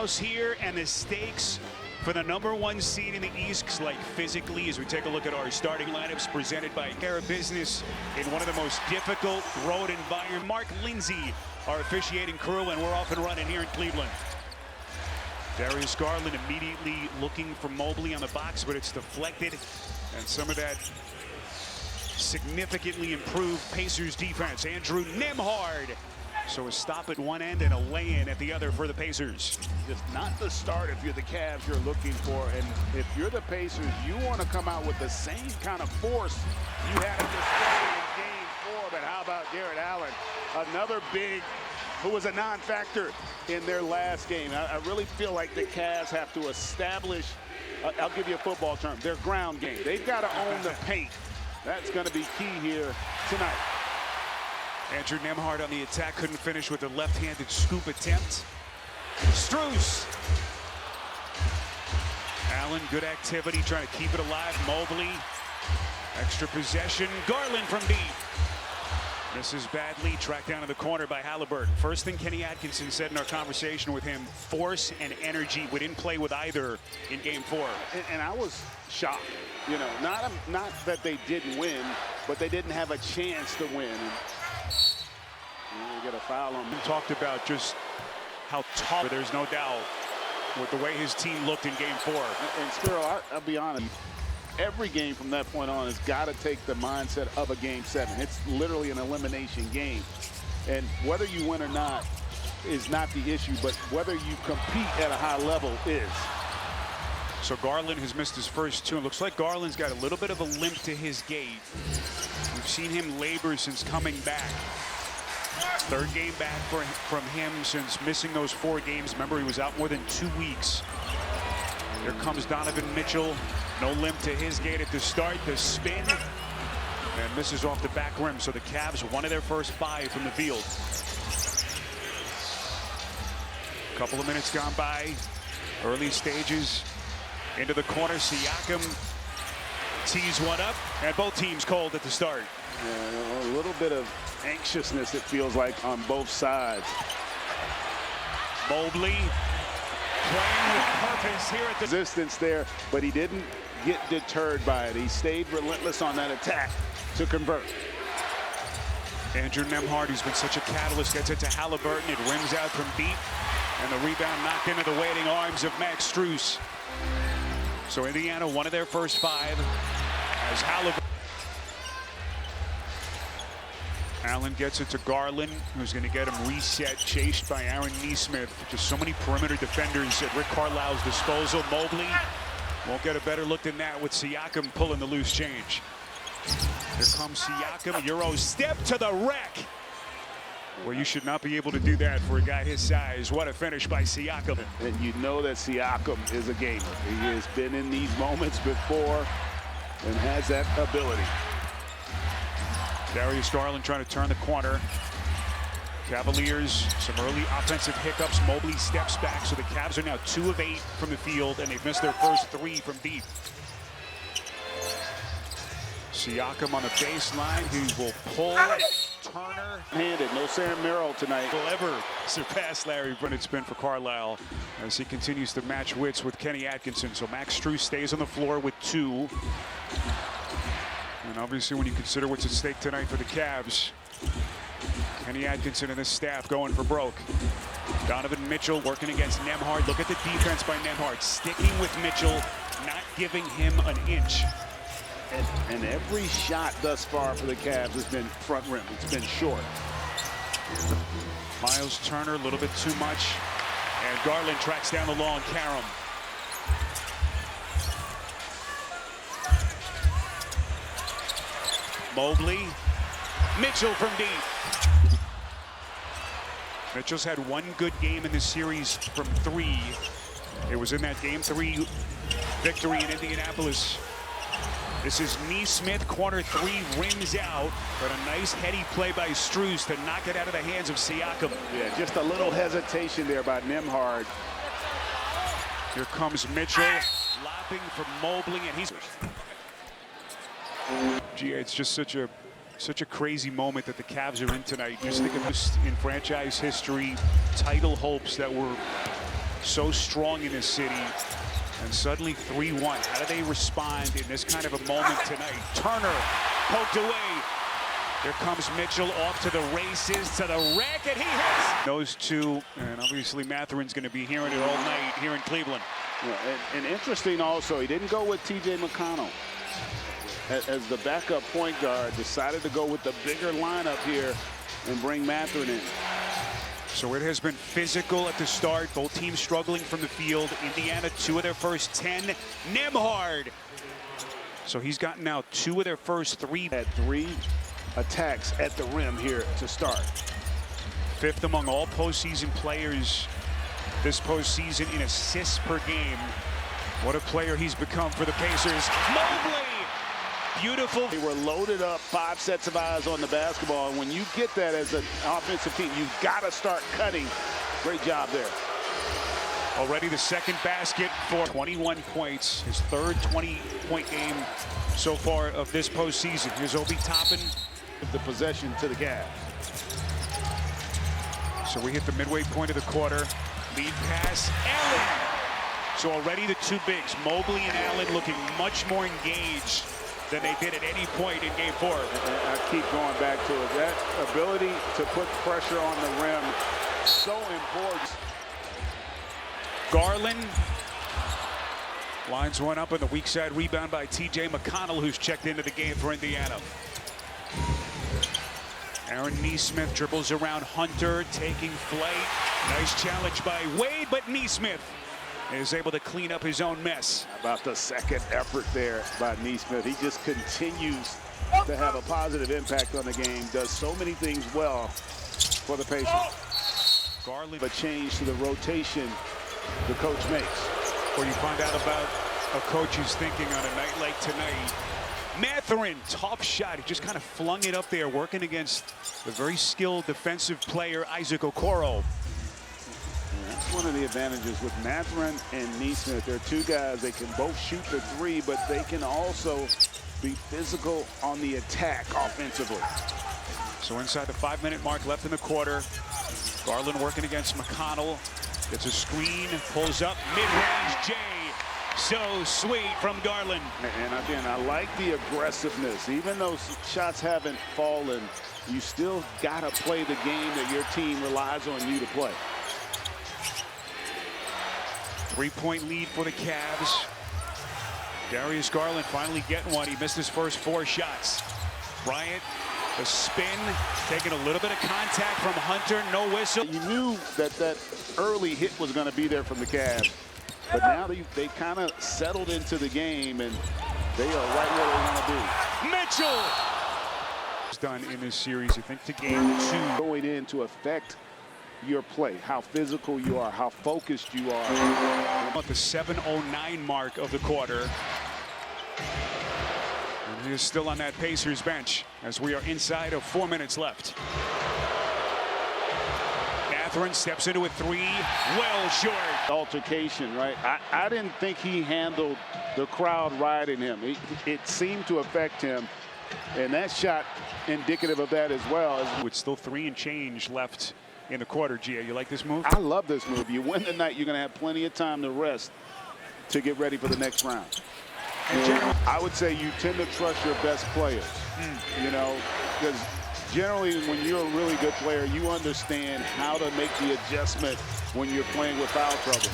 Here, and the stakes for the #1 seed in the East, like physically, as we take a look at our starting lineups presented by Care Business in one of the most difficult road environments. Mark Lindsay, our officiating crew, and we're off and running here in Cleveland. Darius Garland immediately looking for Mobley on the box, but it's deflected, and some of that significantly improved Pacers defense. Andrew Nembhard. So a stop at one end and a lay-in at the other for the Pacers. Just not the start if you're the Cavs you're looking for. And if you're the Pacers, you want to come out with the same kind of force you had in display in Game 4. But how about Garrett Allen? Another big, who was a non-factor in their last game. I really feel like the Cavs have to establish, I'll give you a football term, their ground game. They've got to own the paint. That's going to be key here tonight. Andrew Nembhard on the attack, couldn't finish with a left-handed scoop attempt. Strus. Allen, good activity, trying to keep it alive. Mobley, extra possession. Garland from deep. Misses badly, tracked down in the corner by Halliburton. First thing Kenny Atkinson said in our conversation with him, force and energy. We didn't play with either in Game 4. And I was shocked. You know, not that they didn't win, but they didn't have a chance to win. We get a foul on him. Talked about just how tough, there's no doubt, with the way his team looked in Game 4. And Spiro, I'll be honest, every game from that point on has got to take the mindset of a Game 7. It's literally an elimination game. And whether you win or not is not the issue, but whether you compete at a high level is. So Garland has missed his first two. It looks like Garland's got a little bit of a limp to his gait. We've seen him labor since coming back. Third game back from him since missing those 4 games. Remember, he was out more than 2 weeks. Here comes Donovan Mitchell. No limp to his gait at the start. The spin. And misses off the back rim. So the Cavs, one of their first 5 from the field. A couple of minutes gone by. Early stages. Into the corner. Siakam tees one up. And both teams cold at the start. Yeah, a little bit of anxiousness, it feels like, on both sides. Mobley playing with purpose here at the resistance there, but he didn't get deterred by it. He stayed relentless on that attack to convert. Andrew Nembhard, who's been such a catalyst, gets it to Halliburton. It rims out from deep, and the rebound knocked into the waiting arms of Max Strus. So Indiana, one of their first 5 as Halliburton. Allen gets it to Garland, who's going to get him reset, chased by Aaron Nesmith. Just so many perimeter defenders at Rick Carlisle's disposal. Mobley won't get a better look than that with Siakam pulling the loose change. Here comes Siakam, Euro step to the rack. Well, you should not be able to do that for a guy his size. What a finish by Siakam. And you know that Siakam is a gamer. He has been in these moments before and has that ability. Darius Garland trying to turn the corner. Cavaliers, some early offensive hiccups. Mobley steps back, so the Cavs are now 2 of 8 from the field, and they've missed their first 3 from deep. Siakam on the baseline, who will pull Turner. Handed, no Sam Merrill tonight. Will ever surpass Larry, but it's been for Carlisle as he continues to match wits with Kenny Atkinson. So Max Strus stays on the floor with 2. And obviously, when you consider what's at stake tonight for the Cavs, Kenny Atkinson and his staff going for broke. Donovan Mitchell working against Nembhard. Look at the defense by Nembhard, sticking with Mitchell, not giving him an inch. And every shot thus far for the Cavs has been front rim. It's been short. Miles Turner, a little bit too much. And Garland tracks down the long carom. Mobley, Mitchell from deep. Mitchell's had 1 good game in this series from 3. It was in that Game 3 victory in Indianapolis. This is Nesmith, corner 3, rims out, but a nice heady play by Strus to knock it out of the hands of Siakam. Yeah, just a little hesitation there by Nembhard. Here comes Mitchell, lopping from Mobley, and he's... Gee, it's just such a crazy moment that the Cavs are in tonight. Just think of this in franchise history, title hopes that were so strong in this city. And suddenly 3-1. How do they respond in this kind of a moment tonight? Turner poked away. Here comes Mitchell off to the races, to the rack, and he hits. Those two, and obviously Matherin's going to be hearing it all night here in Cleveland. Yeah, and interesting also, he didn't go with T.J. McConnell as the backup point guard. Decided to go with the bigger lineup here and bring Mathurin in. So it has been physical at the start. Both teams struggling from the field. Indiana, 2 of their first 10. Nembhard. So he's gotten now 2 of their first 3. Had 3 attacks at the rim here to start. 5th among all postseason players this postseason in assists per game. What a player he's become for the Pacers. Mobley! Beautiful. They were loaded up, 5 sets of eyes on the basketball. And when you get that as an offensive team, you've got to start cutting. Great job there. Already the second basket for 21 points. His third 20-point game so far of this postseason. Here's Obi Toppin. The possession to the Cavs. So we hit the midway point of the quarter. Lead pass, Allen. So already the 2 bigs, Mobley and Allen, looking much more engaged than they did at any point in game 4. I keep going back to it. That ability to put pressure on the rim, so important. Garland lines one up on the weak side rebound by T.J. McConnell, who's checked into the game for Indiana. Aaron Nesmith dribbles around Hunter, taking flight. Nice challenge by Wade, but Nesmith is able to clean up his own mess. How about the second effort there by Nesmith? He just continues to have a positive impact on the game. Does so many things well for the Pacers. Garland. A change to the rotation the coach makes. Or you find out about a coach's thinking on a night like tonight. Mathurin, tough shot. He just kind of flung it up there, working against the very skilled defensive player, Isaac Okoro. That's one of the advantages with Mathurin and Nesmith. They're 2 guys. They can both shoot the 3, but they can also be physical on the attack offensively. So inside the 5-minute mark left in the quarter. Garland working against McConnell. Gets a screen, pulls up, mid-range J. So sweet from Garland. And again, I like the aggressiveness. Even though shots haven't fallen, you still got to play the game that your team relies on you to play. 3-point lead for the Cavs. Darius Garland finally getting one. He missed his first 4 shots. Bryant, the spin, taking a little bit of contact from Hunter. No whistle. You knew that early hit was going to be there from the Cavs. But now they kind of settled into the game, and they are right where they want to be. Mitchell! It's done in this series, I think, to game 2. Going in to affect your play, how physical you are, how focused you are. At the 7:09 mark of the quarter. And he is still on that Pacers bench as we are inside of 4 minutes left. Mathurin steps into a 3, well short. Altercation, right? I didn't think he handled the crowd riding him. It seemed to affect him, and that shot indicative of that as well. With still 3 and change left in the quarter, Gia, you like this move? I love this move. You win the night, you're going to have plenty of time to rest to get ready for the next round. I would say you tend to trust your best players, you know, because generally when you're a really good player, you understand how to make the adjustment when you're playing with foul trouble.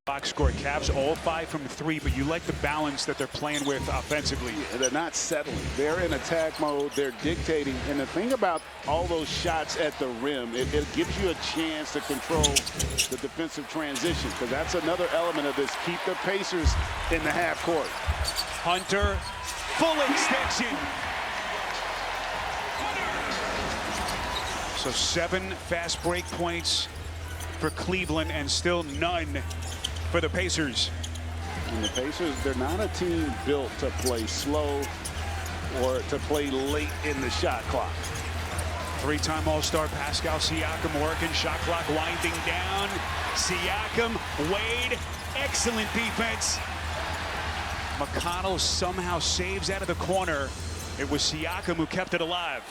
Box score, Cavs all 5 from 3, but you like the balance that they're playing with offensively. They're not settling. They're in attack mode. They're dictating. And the thing about all those shots at the rim, it gives you a chance to control the defensive transition, because that's another element of this. Keep the Pacers in the half court. Hunter, full extension. So 7 fast break points for Cleveland and still none for the Pacers. And the Pacers, they're not a team built to play slow or to play late in the shot clock. 3-time All-Star Pascal Siakam working, shot clock winding down. Siakam, Wade, excellent defense. McConnell somehow saves out of the corner. It was Siakam who kept it alive.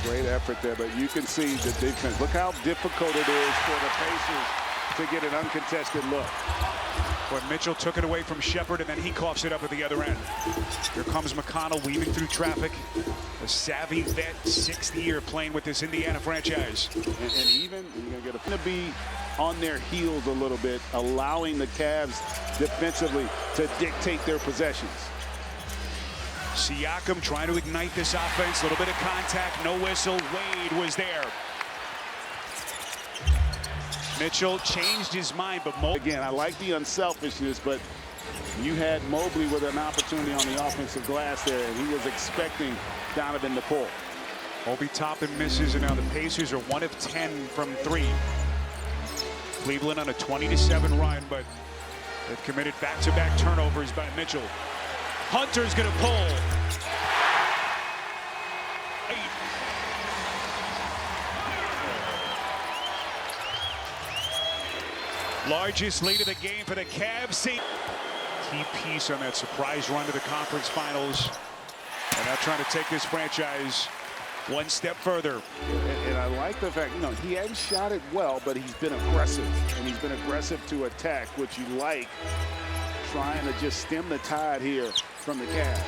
Great effort there, but you can see the defense. Look how difficult it is for the Pacers to get an uncontested look. But Mitchell took it away from Shepard, and then he coughs it up at the other end. Here comes McConnell weaving through traffic. A savvy vet, 6th year playing with this Indiana franchise. And even you're going to be on their heels a little bit, allowing the Cavs defensively to dictate their possessions. Siakam trying to ignite this offense. A little bit of contact, no whistle. Wade was there. Mitchell changed his mind, but again, I like the unselfishness, but you had Mobley with an opportunity on the offensive glass there, and he was expecting Donovan to pull. Obi Toppin misses, and now the Pacers are 1 of 10 from 3. Cleveland on a 20-7 run, but they've committed back-to-back turnovers by Mitchell. Hunter's going to pull. Largest lead of the game for the Cavs. Key piece on that surprise run to the conference finals. And now trying to take this franchise one step further. And I like the fact, he hadn't shot it well, but he's been aggressive. And he's been aggressive to attack, which you like. Trying to just stem the tide here from the Cavs.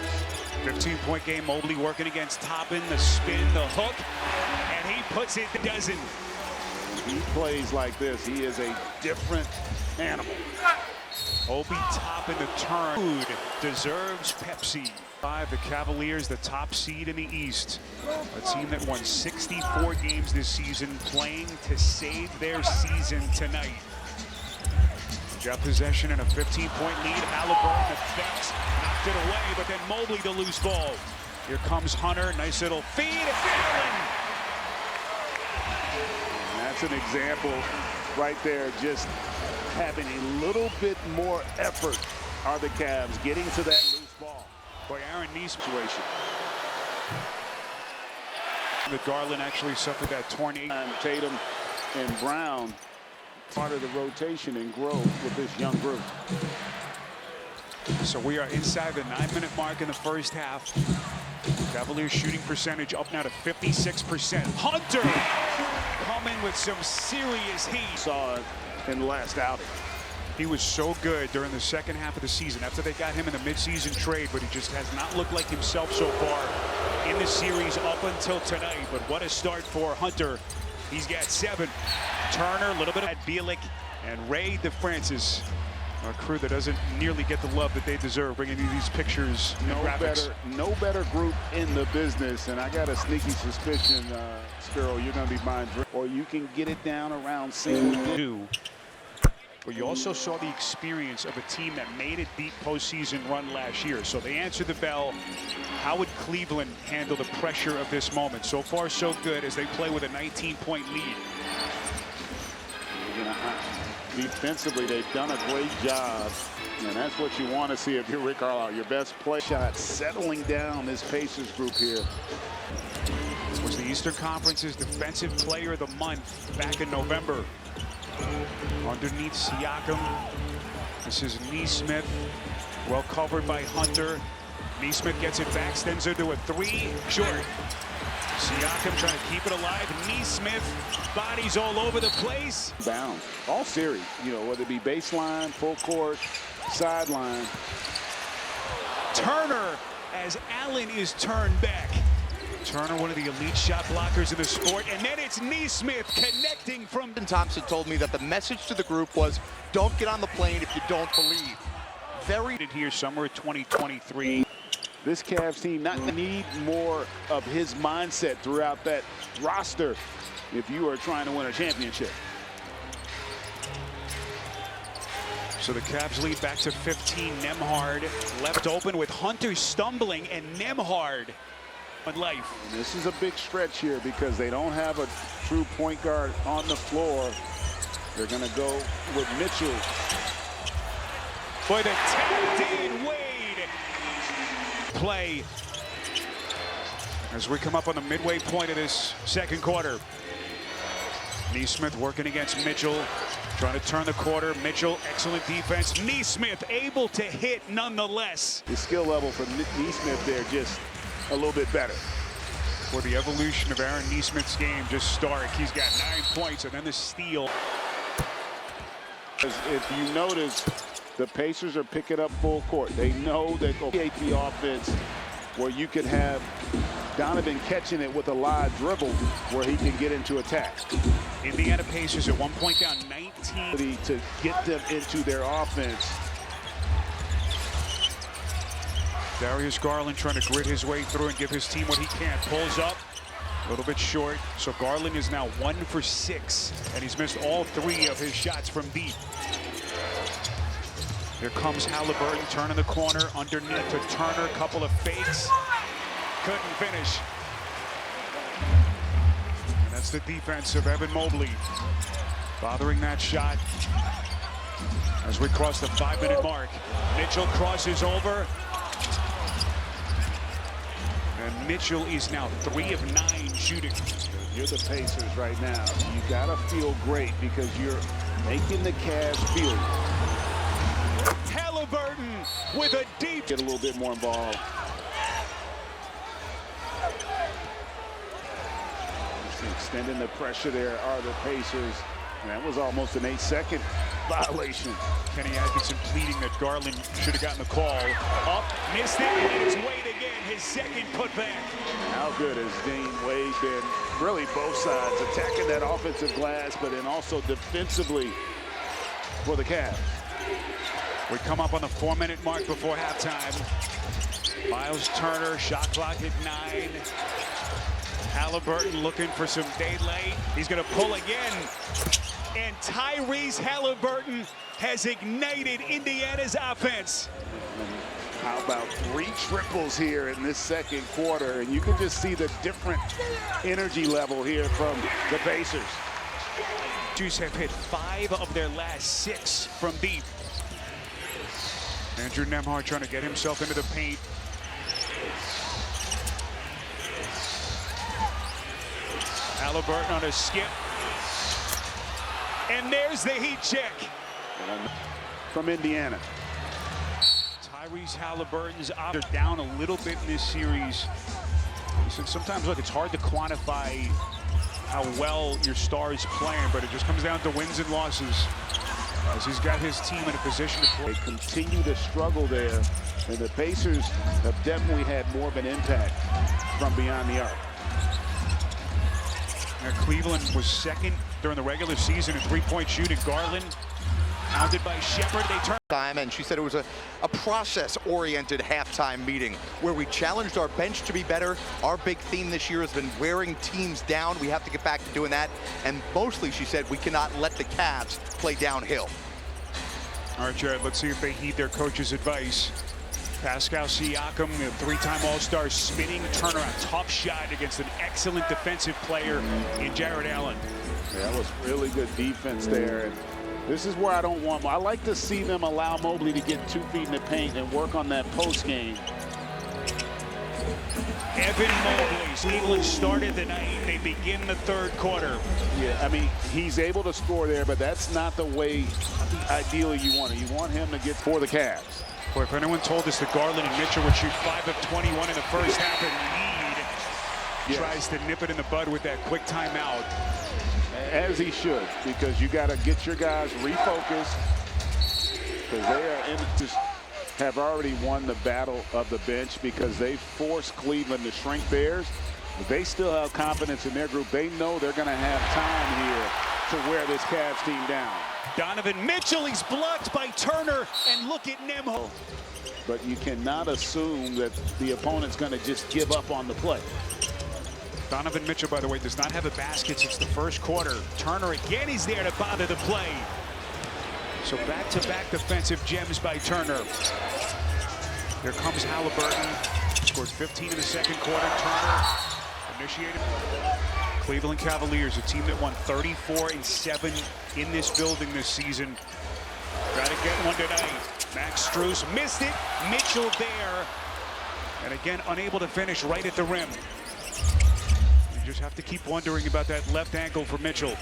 15-point game, Mobley working against Toppin, the spin, the hook, and he puts it a dozen. He plays like this. He is a different animal. Obi Toppin, the turn. Food deserves Pepsi. The Cavaliers, the top seed in the East. A team that won 64 games this season, playing to save their season tonight. Got possession and a 15-point lead. Halliburton effects, knocked it away, but then Mobley the loose ball. Here comes Hunter, nice little feed. Allen. That's an example right there, just having a little bit more effort are the Cavs getting to that loose ball. Boy, Aaron Neesmith situation. The Garland actually suffered that torn ACL. Tatum and Brown part of the rotation and grow with this young group. So we are inside the 9-minute mark in the first half. Cavaliers shooting percentage up now to 56%. Hunter coming with some serious heat. Saw it in the last outing. He was so good during the second half of the season after they got him in the midseason trade, but he just has not looked like himself so far in the series up until tonight. But what a start for Hunter. He's got 7. Turner, a little bit of Bielik, and Ray DeFrancis, a crew that doesn't nearly get the love that they deserve, bringing you these pictures and graphics. No better group in the business, and I got a sneaky suspicion, Spiro, you're going to be mine, or you can get it down around single. But you also saw the experience of a team that made a deep postseason run last year. So they answered the bell. How would Cleveland handle the pressure of this moment? So far, so good as they play with a 19-point lead. Defensively, they've done a great job, and that's what you want to see if you're Rick Carlisle. Your best play shot, settling down this Pacers group here. Was the Eastern Conference's Defensive Player of the Month back in November. Underneath Siakam, this is Neesmith, well covered by Hunter. Neesmith gets it back, extends it to a 3, short. Siakam trying to keep it alive. Neesmith, bodies all over the place. Bound all series, whether it be baseline, full court, sideline. Turner, as Allen is turned back. Turner, one of the elite shot blockers in the sport, and then it's Neesmith connecting from. Thompson told me that the message to the group was, don't get on the plane if you don't believe. Very here somewhere 2023. This Cavs team not need more of his mindset throughout that roster if you are trying to win a championship. So the Cavs lead back to 15. Nembhard left open with Hunter stumbling and Nembhard on life. And this is a big stretch here because they don't have a true point guard on the floor. They're going to go with Mitchell. Boy, the tapped-in Wade play as we come up on the midway point of this second quarter. Neesmith working against Mitchell, trying to turn the quarter. Mitchell, excellent defense. Neesmith able to hit nonetheless. The skill level for Neesmith there just a little bit better. For the evolution of Aaron Neesmith's game just stark. He's got 9 points and then the steal. If you notice, the Pacers are picking up full court. They know that create the offense where you can have Donovan catching it with a live dribble where he can get into attack. Indiana Pacers at one point down 19. To get them into their offense. Darius Garland trying to grit his way through and give his team what he can. Pulls up, a little bit short. So Garland is now 1 for 6, and he's missed all 3 of his shots from deep. Here comes Halliburton, turning the corner, underneath to Turner, couple of fakes. Couldn't finish. And that's the defense of Evan Mobley, bothering that shot. As we cross the 5-minute mark, Mitchell crosses over. And Mitchell is now 3 of 9 shooting. You're the Pacers right now. You gotta feel great because you're making the Cavs feel. Halliburton with a deep. Get a little bit more involved. Extending the pressure there are the Pacers. And that was almost an 8-second violation. Kenny Atkinson pleading that Garland should have gotten the call. Up, missed it, and it's Wade again, his second putback. How good has Dane Wade been? Really both sides, attacking that offensive glass, but then also defensively for the Cavs. We come up on the 4-minute mark before halftime. Miles Turner, shot clock at 9. Halliburton looking for some daylight. He's going to pull again. And Tyrese Halliburton has ignited Indiana's offense. How about 3 triples here in this second quarter? And you can just see the different energy level here from the Pacers. Jews have hit 5 of their last 6 from deep. Andrew Nembhard trying to get himself into the paint. Halliburton on a skip. And there's the heat check. From Indiana. Tyrese Halliburton's they're down a little bit in this series. Sometimes, look, it's hard to quantify how well your star is playing, but it just comes down to wins and losses. As he's got his team in a position to play. They continue to struggle there, and the Pacers have definitely had more of an impact from beyond the arc. Now, Cleveland was second during the regular season in three-point shooting. Garland pounded by Shepard. They turned time, and she said it was a process-oriented halftime meeting where we challenged our bench to be better. Our big theme this year has been wearing teams down. We have to get back to doing that, and mostly, she said, we cannot let the Cavs play downhill. All right, Jared, let's see if they heed their coach's advice. Pascal Siakam, the 3-time All-Star, spinning turnaround, tough shot against an excellent defensive player in Jared Allen. Yeah, that was really good defense there. And this is where I don't want. I like to see them allow Mobley to get 2 feet in the paint and work on that post game. Evan Mobley, Cleveland started the night. They begin the third quarter. Yeah, I mean, he's able to score there, but that's not the way ideally you want it. You want him to get for the Cavs. Boy, if anyone told us that Garland and Mitchell would shoot 5 of 21 in the first half and tries to nip it in the bud with that quick timeout. As he should, because you got to get your guys refocused, because they have already won the battle of the bench because they forced Cleveland to shrink theirs. But they still have confidence in their group. They know they're going to have time here to wear this Cavs team down. Donovan Mitchell, he's blocked by Turner, and look at Nembhard. But you cannot assume that the opponent's going to just give up on the play. Donovan Mitchell, by the way, does not have a basket since the first quarter. Turner again is there to bother the play. So back-to-back defensive gems by Turner. Here comes Halliburton. Scores 15 in the second quarter. Turner initiated. Cleveland Cavaliers, a team that won 34-7 in this building this season. Got to get one tonight. Max Strus missed it. Mitchell there. And again, unable to finish right at the rim. You just have to keep wondering about that left ankle for Mitchell.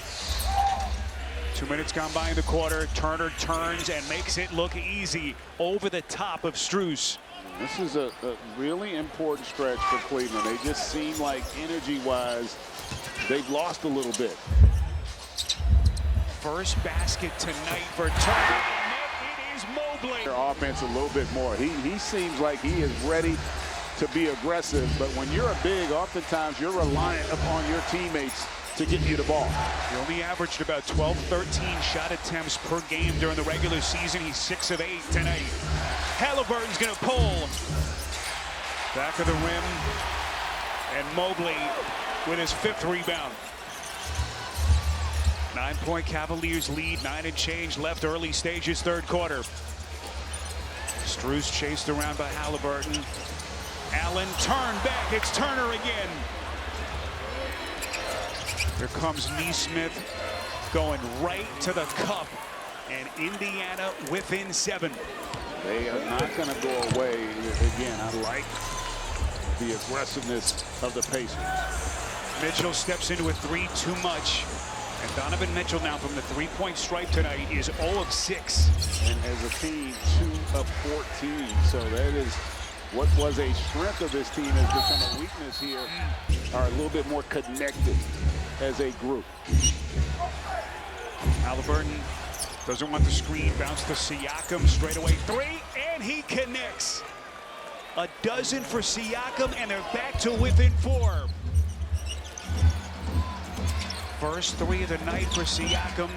2 minutes gone by in the quarter. Turner turns and makes it look easy over the top of Strus. This is a really important stretch for Cleveland. They just seem like energy-wise, they've lost a little bit. First basket tonight for Turner. It is Mobley. Their offense a little bit more. He seems like he is ready to be aggressive, but when you're a big, oftentimes you're reliant upon your teammates to get you the ball. He only averaged about 12, 13 shot attempts per game during the regular season. He's 6 of 8 tonight. Halliburton's going to pull. Back of the rim. And Mobley with his 5th rebound. 9-point Cavaliers lead, 9 and change left, early stages, 3rd quarter. Strus chased around by Halliburton. Allen turned back. It's Turner again. Here comes Nesmith going right to the cup. And Indiana within 7. They are not going to go away. Again, I like the aggressiveness of the Pacers. Mitchell steps into a 3 too much. And Donovan Mitchell now from the 3-point stripe tonight is 0 of 6. And as a team, 2 of 14. So that is what was a strength of this team has become a weakness here. Are a little bit more connected as a group. Halliburton doesn't want the screen. Bounce to Siakam. Straight away 3. And he connects. A dozen for Siakam. And they're back to within 4. First 3 of the night for Siakam.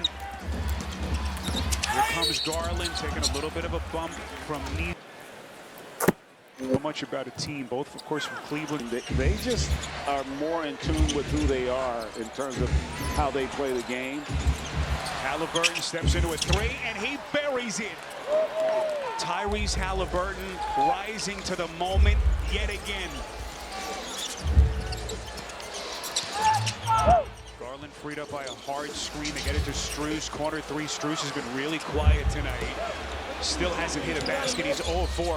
Here comes Garland, taking a little bit of a bump from Neal. So much about a team, both of course from Cleveland. They just are more in tune with who they are in terms of how they play the game. Halliburton steps into a 3 and he buries it. Tyrese Halliburton rising to the moment yet again. Garland freed up by a hard screen. They get it to Strus. Corner 3. Strus has been really quiet tonight. Still hasn't hit a basket. He's 0 of 4.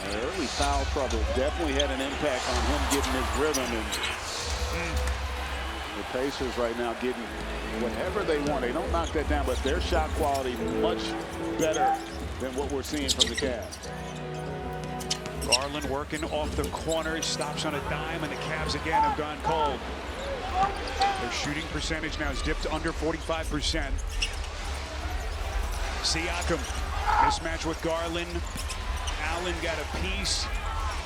Early foul trouble definitely had an impact on him getting his rhythm. And the Pacers right now getting whatever they want. They don't knock that down, but their shot quality much better than what we're seeing from the Cavs. Garland working off the corner. Stops on a dime, and the Cavs again have gone cold. Their shooting percentage now is dipped under 45%. Siakam, mismatch with Garland. Allen got a piece.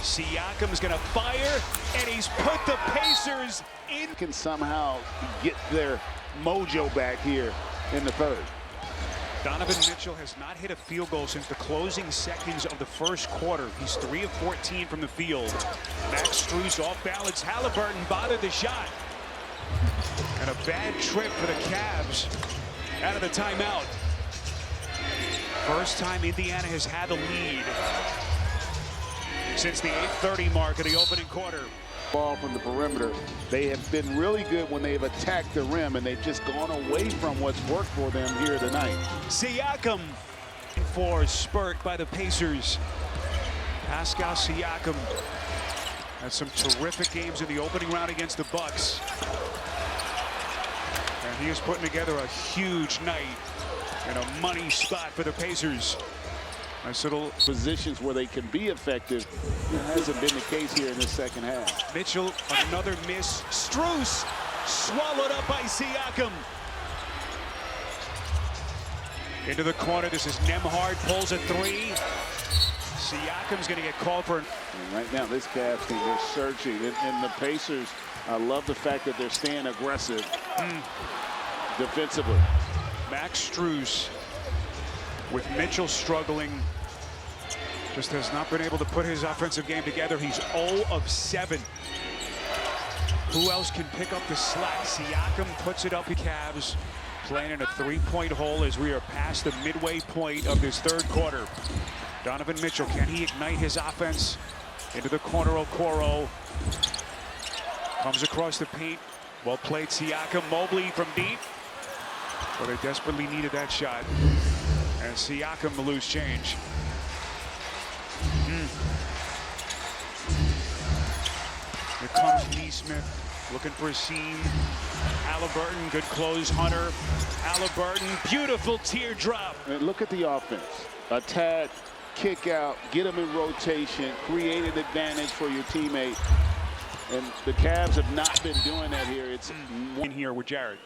Siakam's gonna fire, and he's put the Pacers in. Can somehow get their mojo back here in the 3rd. Donovan Mitchell has not hit a field goal since the closing seconds of the 1st quarter. He's 3 of 14 from the field. Max Strus off balance. Halliburton bothered the shot. And a bad trip for the Cavs out of the timeout. First time Indiana has had the lead since the 8:30 mark of the opening quarter. Ball from the perimeter. They have been really good when they've attacked the rim, and they've just gone away from what's worked for them here tonight. Siakam for a spurt by the Pacers. Pascal Siakam had some terrific games in the opening round against the Bucks. And he is putting together a huge night in a money spot for the Pacers. Nice little positions where they can be effective. It hasn't been the case here in the 2nd half. Mitchell, another miss. Strus swallowed up by Siakam. Into the corner. This is Nembhard, pulls a 3. Siakam's going to get called for. And right now, this Cavs team, they're searching. And the Pacers, I love the fact that they're staying aggressive defensively. Max Strus, with Mitchell struggling, just has not been able to put his offensive game together. He's 0 of 7. Who else can pick up the slack? Siakam puts it up. The Cavs playing in a 3-point hole as we are past the midway point of this 3rd quarter. Donovan Mitchell, can he ignite his offense? Into the corner, Okoro. Comes across the paint. Well played, Siakam. Mobley from deep. But they desperately needed that shot. And Siakam the loose change. Here comes Nesmith. Looking for a seam. Halliburton, good close, Hunter. Halliburton, beautiful teardrop. And look at the offense. Attack, kick out, get them in rotation, create an advantage for your teammate. And the Cavs have not been doing that here. It's in here with Jared.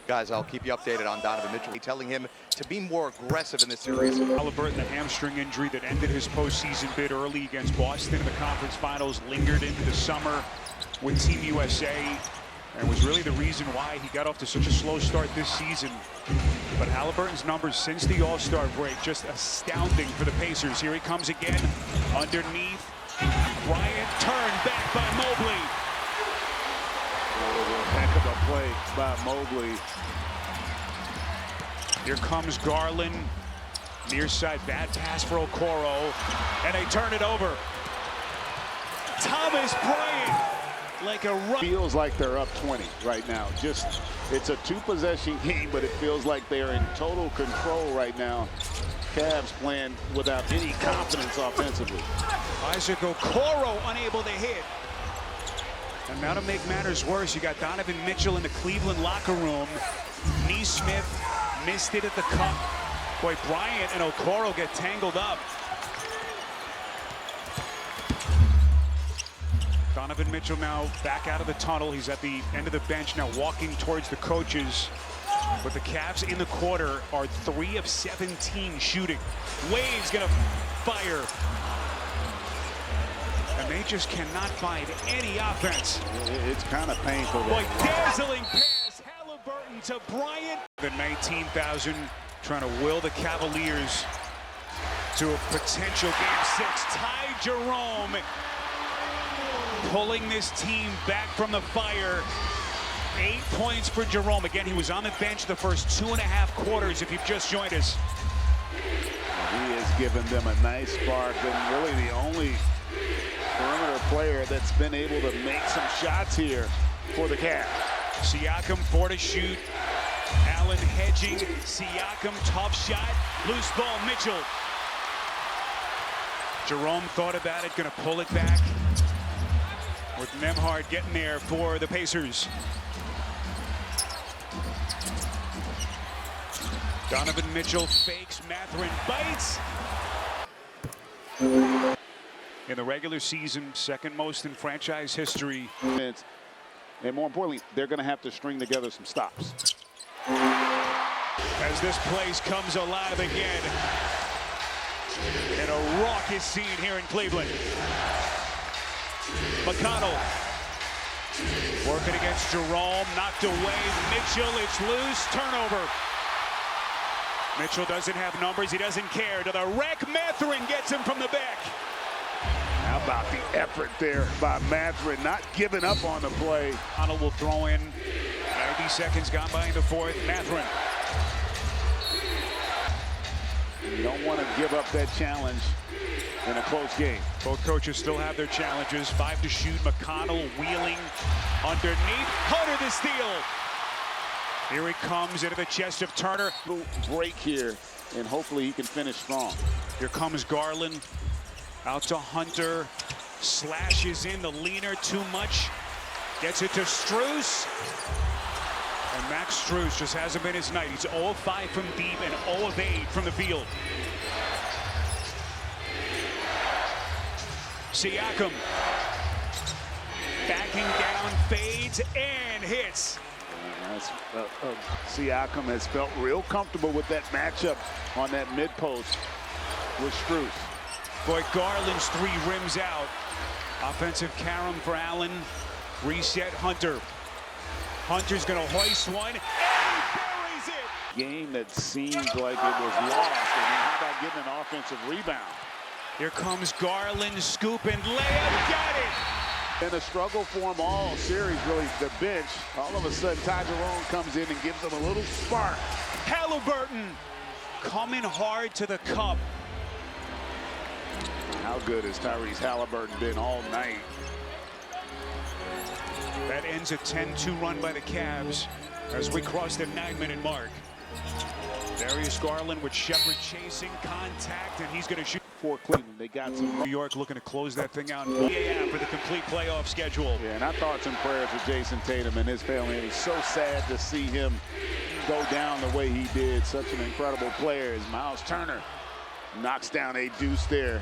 Guys, I'll keep you updated on Donovan Mitchell. Telling him to be more aggressive in this series. Halliburton, the hamstring injury that ended his postseason bid early against Boston in the conference finals, lingered into the summer with Team USA, and was really the reason why he got off to such a slow start this season. But Halliburton's numbers since the All-Star break, just astounding for the Pacers. Here he comes again, underneath. Bryant turned back by Mobley. heck of a play by Mobley. Here comes Garland. Near side, bad pass for Okoro. And they turn it over. Thomas Bryant, like a run. Feels like they're up 20 right now. Just, it's a two-possession game, but it feels like they're in total control right now. Cavs playing without any confidence offensively. Isaac Okoro unable to hit. And now to make matters worse, you got Donovan Mitchell in the Cleveland locker room. Neesmith missed it at the cup. Boy, Bryant and Okoro get tangled up. Donovan Mitchell now back out of the tunnel. He's at the end of the bench now, walking towards the coaches. But the Cavs in the quarter are 3 of 17 shooting. Wade's gonna fire. And they just cannot find any offense. It's kind of painful. Boy, dazzling pass, Halliburton to Bryant. The 19,000 trying to will the Cavaliers to a potential Game 6. Ty Jerome pulling this team back from the fire. 8 points for Jerome. Again, he was on the bench the first 2.5 quarters, if you've just joined us. He has given them a nice spark, and really the only perimeter player that's been able to make some shots here for the Cavs. Siakam 4 to shoot. Allen hedging. Siakam, tough shot. Loose ball, Mitchell. Jerome thought about it, gonna pull it back. With Nembhard getting there for the Pacers. Donovan Mitchell fakes, Mathurin bites. In the regular season, second most in franchise history. And more importantly, they're going to have to string together some stops. As this place comes alive again. In a raucous scene here in Cleveland. McConnell working against Jerome, knocked away. Mitchell, it's loose, turnover. Mitchell doesn't have numbers, he doesn't care. To the rack, Mathurin gets him from the back. How about the effort there by Mathurin, not giving up on the play. Connell will throw in. 90 seconds gone by in the fourth. Mathurin. You don't want to give up that challenge in a close game. Both coaches still have their challenges. 5 to shoot. McConnell wheeling underneath. Hunter the steal. Here he comes into the chest of Turner. Break here, and hopefully he can finish strong. Here comes Garland. Out to Hunter. Slashes in the leaner too much. Gets it to Strus. And Max Strus just hasn't been his night. He's 0 of 5 from deep and 0 of 8 from the field. Siakam. Backing down, fades, and hits. Siakam has felt real comfortable with that matchup on that mid-post with Strus. Boy, Garland's 3 rims out. Offensive carom for Allen. Reset Hunter. Hunter's gonna hoist one, and he buries it! Game that seemed like it was lost, and then how about getting an offensive rebound? Here comes Garland, scoop and layup, got it! And a struggle for him all series, really, the bench. All of a sudden, Ty Jerome comes in and gives them a little spark. Halliburton coming hard to the cup. How good has Tyrese Halliburton been all night? That ends a 10-2 run by the Cavs as we cross the 9-minute mark. Darius Garland with Shepard chasing contact, and he's going to shoot. for Cleveland. They got some. New York looking to close that thing out for the complete playoff schedule. Yeah, and I thoughts and prayers for Jason Tatum and his family. It was so sad to see him go down the way he did. Such an incredible player as Miles Turner knocks down a deuce there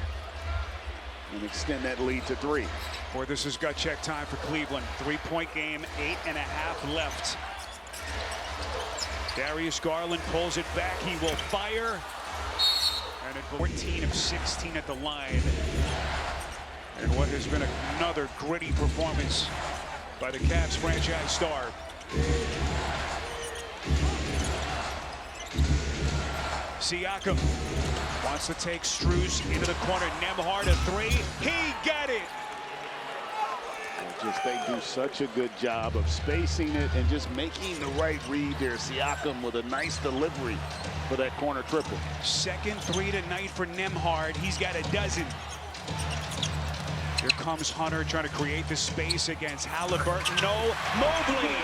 and extend that lead to 3. Boy, this is gut check time for Cleveland. 3-point game, 8.5 left. Darius Garland pulls it back. He will fire. And at 14 of 16 at the line. And what has been another gritty performance by the Cavs franchise star. Siakam wants to take Strus into the corner. Nembhard a 3. He got it. Just they do such a good job of spacing it and just making the right read there. Siakam with a nice delivery for that corner triple. Second 3 tonight for Nembhard. He's got a dozen. Here comes Hunter trying to create the space against Halliburton. No, Mobley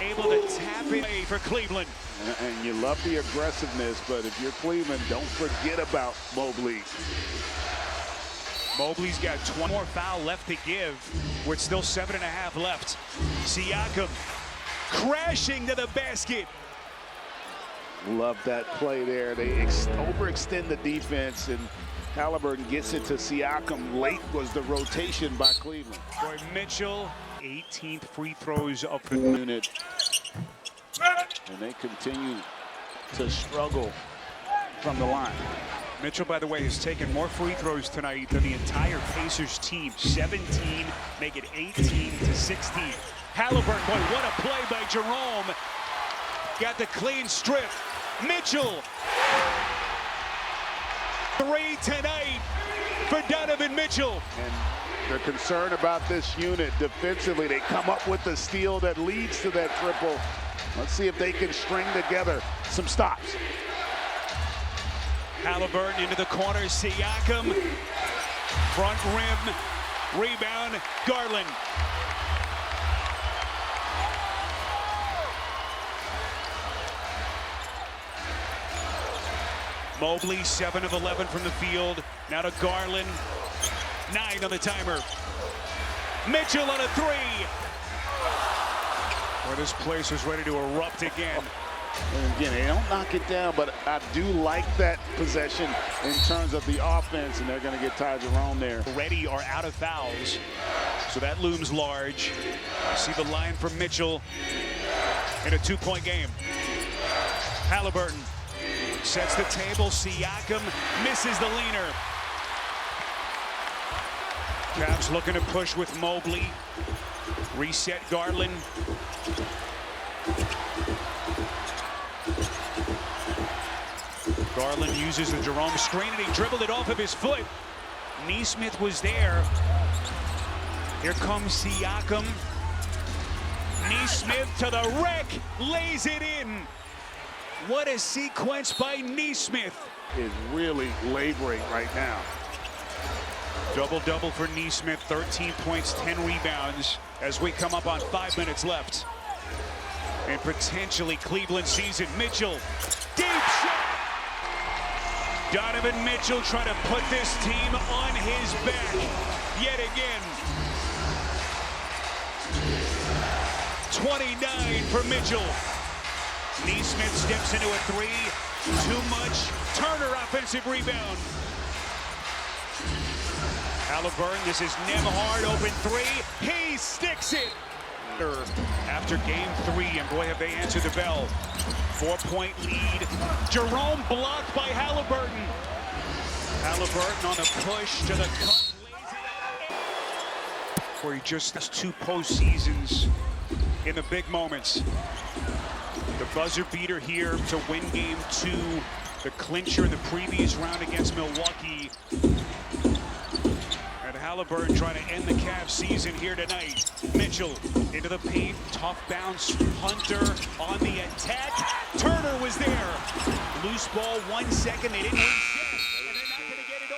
able to tap it for Cleveland. And you love the aggressiveness, but if you're Cleveland, don't forget about Mobley. Mobley's got 20 more foul left to give with still 7.5 left. Siakam crashing to the basket. Love that play there. They overextend the defense, and Halliburton gets it to Siakam. Late was the rotation by Cleveland. Boy, Mitchell, 18th free throws of the unit. And they continue to struggle from the line. Mitchell, by the way, has taken more free throws tonight than the entire Pacers team. 17, make it 18 to 16. Halliburton, boy, what a play by Jerome. Got the clean strip. Mitchell. 3 tonight for Donovan Mitchell. And they're concerned about this unit defensively. They come up with the steal that leads to that triple. Let's see if they can string together some stops. Halliburton into the corner. Siakam. Front rim. Rebound. Garland. Mobley, 7 of 11 from the field. Now to Garland. 9 on the timer. Mitchell on a 3. Well, this place is ready to erupt again. And again, they don't knock it down, but I do like that possession in terms of the offense, and they're going to get Ty Jerome there. Ready or out of fouls, so that looms large. You see the line from Mitchell in a 2-point game. Halliburton sets the table. Siakam misses the leaner. Cavs looking to push with Mobley. Reset Garland. Garland uses the Jerome screen, and he dribbled it off of his foot. Nesmith was there. Here comes Siakam. Nesmith to the rack, lays it in. What a sequence by Nesmith. Is really laboring right now. Double-double for Nesmith, 13 points, 10 rebounds as we come up on 5 minutes left. And potentially Cleveland season. Mitchell, deep shot. Donovan Mitchell trying to put this team on his back yet again. 29 for Mitchell. Nesmith steps into a 3. Too much. Turner offensive rebound. Halliburton, this is Nembhard, open 3. He sticks it. After game 3, and boy, have they answered the bell. 4-point lead. Jerome blocked by Halliburton. Halliburton on the push to the cup. Where he just has 2 postseasons in the big moments. The buzzer beater here to win game 2. The clincher in the previous round against Milwaukee. And Halliburton trying to end the Cavs season here tonight. Mitchell into the paint, tough bounce. Hunter on the attack. Turner was there. Loose ball, 1 second. They didn't win 6, and they're not going to get it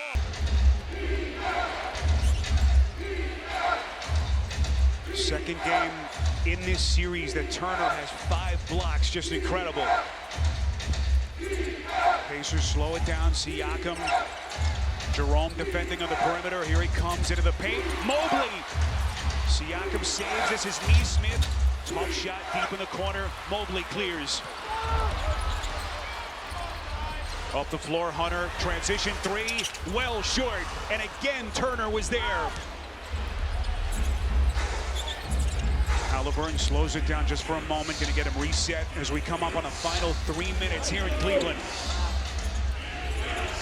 all. Second game in this series that Turner has 5 blocks. Just incredible. Pacers slow it down. Siakam Jerome defending on the perimeter. Here he comes into the paint. Mobley. Siakam saves. This is Neesmith. Tough shot deep in the corner. Mobley clears. Off the floor, Hunter. Transition three. Well short. And again, Turner was there. Halliburton slows it down just for a moment. Going to get him reset as we come up on the final 3 minutes here in Cleveland.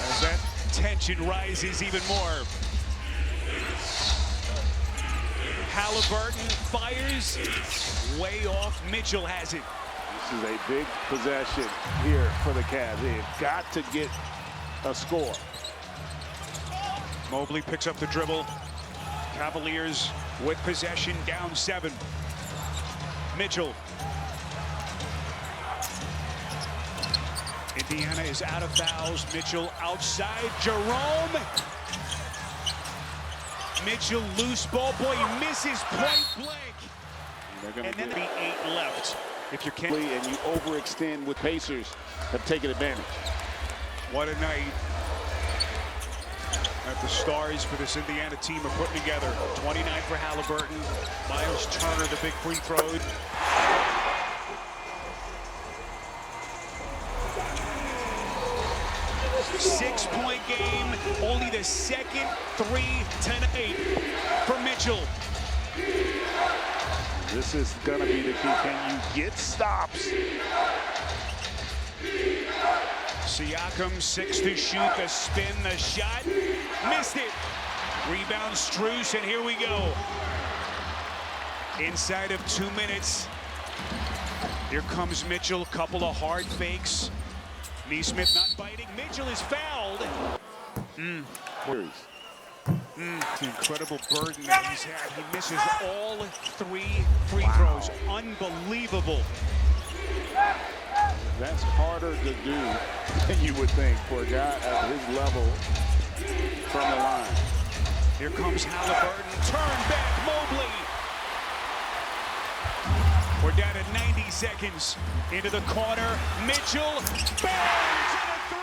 As that tension rises even more. Halliburton fires. Way off. Mitchell has it. This is a big possession here for the Cavs. They've got to get a score. Mobley picks up the dribble. Cavaliers with possession, down 7. Mitchell. Indiana is out of fouls. Mitchell outside. Jerome. Mitchell loose ball. Boy, he misses point blank. And then the 8 left. If you can't. And you overextend with Pacers have taken advantage. What a night that the stars for this Indiana team are putting together. 29 for Halliburton. Miles Turner, the big free throw. Six-point game. Only the second 3 tonight for Mitchell. This is going to be the key. Can you get stops? Siakam, 6 to shoot, the spin, the shot, missed it. Rebound Strus, and here we go. Inside of 2 minutes, here comes Mitchell, couple of hard fakes. Neesmith not biting, Mitchell is fouled. The incredible burden that he's had. He misses all 3 free throws. Unbelievable. That's harder to do than you would think for a guy at his level from the line. Here comes Halliburton. Turn back, Mobley. We're down to 90 seconds. Into the corner. Mitchell. Bangs in a 3.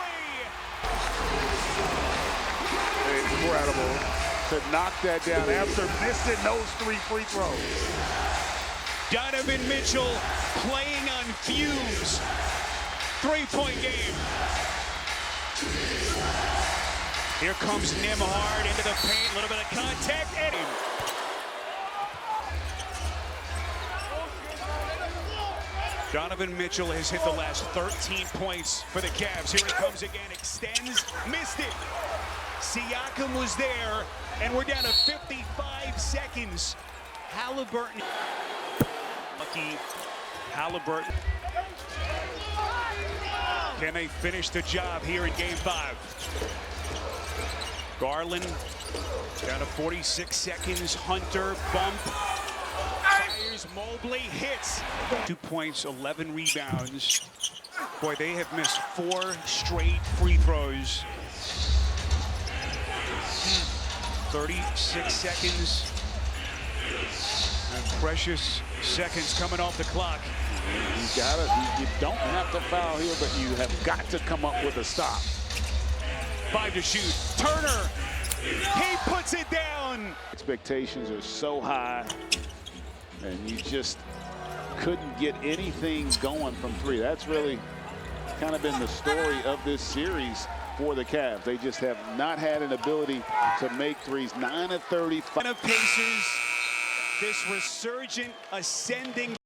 Incredible to knock that down after missing those 3 free throws. Donovan Mitchell playing on fumes. 3-point game. Here comes Nembhard into the paint. A little bit of contact. And Donovan Mitchell has hit the last 13 points for the Cavs. Here it comes again. Extends. Missed it. Siakam was there. And we're down to 55 seconds. Halliburton. Lucky Halliburton. Can they finish the job here in Game 5? Garland down to 46 seconds. Hunter bump. Fires. Mobley hits. 2 points, 11 rebounds. Boy, they have missed 4 straight free throws. 36 seconds. And precious seconds coming off the clock. You don't have to foul here, but you have got to come up with a stop. 5 to shoot. Turner, he puts it down. Expectations are so high, and you just couldn't get anything going from 3. That's really kind of been the story of this series for the Cavs. They just have not had an ability to make threes. 9 of 35. Pacers, this resurgent, ascending